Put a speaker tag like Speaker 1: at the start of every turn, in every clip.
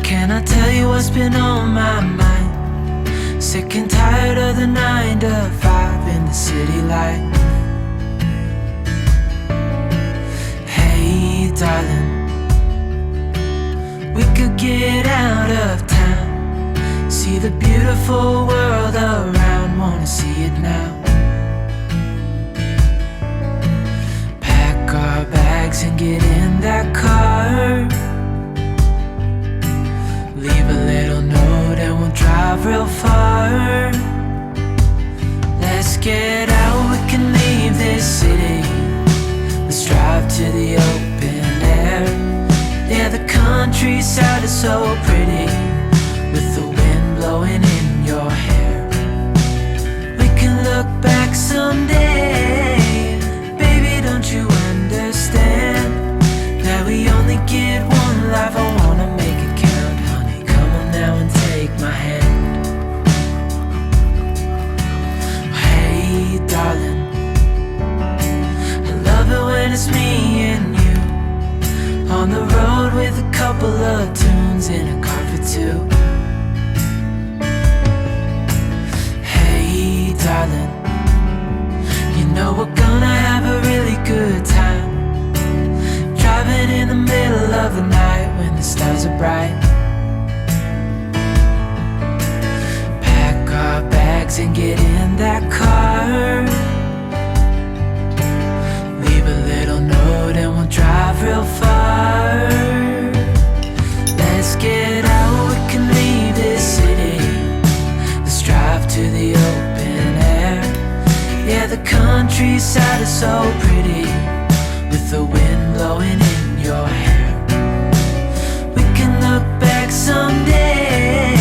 Speaker 1: Can I tell you what's been on my mind? Sick and tired of the 9 to 5 in the city life. Hey darling, we could get out of town, see the beautiful world around, wanna see it now. Pack our bags and get in that car, leave a little note and we'll drive real far. Let's get out, we can leave this city. Let's drive to the open air. Yeah, the countryside is so pretty, with the wind blowing in your hair. We can look back someday, baby, don't you understand that we only get one life? I wanna make it count, honey, come on now and take my hand. Hey darling, I love it when it's me and you, on the road with a couple of tunes in a car for two. Hey darling, you know we're gonna have a really good time, driving in the middle of the night when the stars are bright. Pack our bags and get in that car, leave a little note so pretty with the wind blowing in your hair. We can look back someday,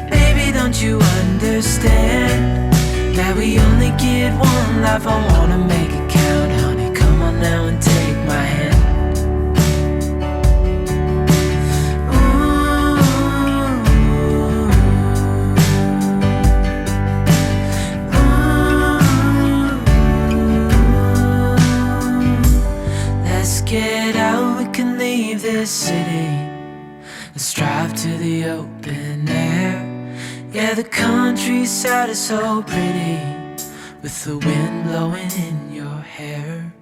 Speaker 1: baby, don't you understand that we only get one life? I wanna make it count, honey, come on now and take my hand. Get out, we can leave this city. Let's drive to the open air. Yeah, the countryside is so pretty with the wind blowing in your hair.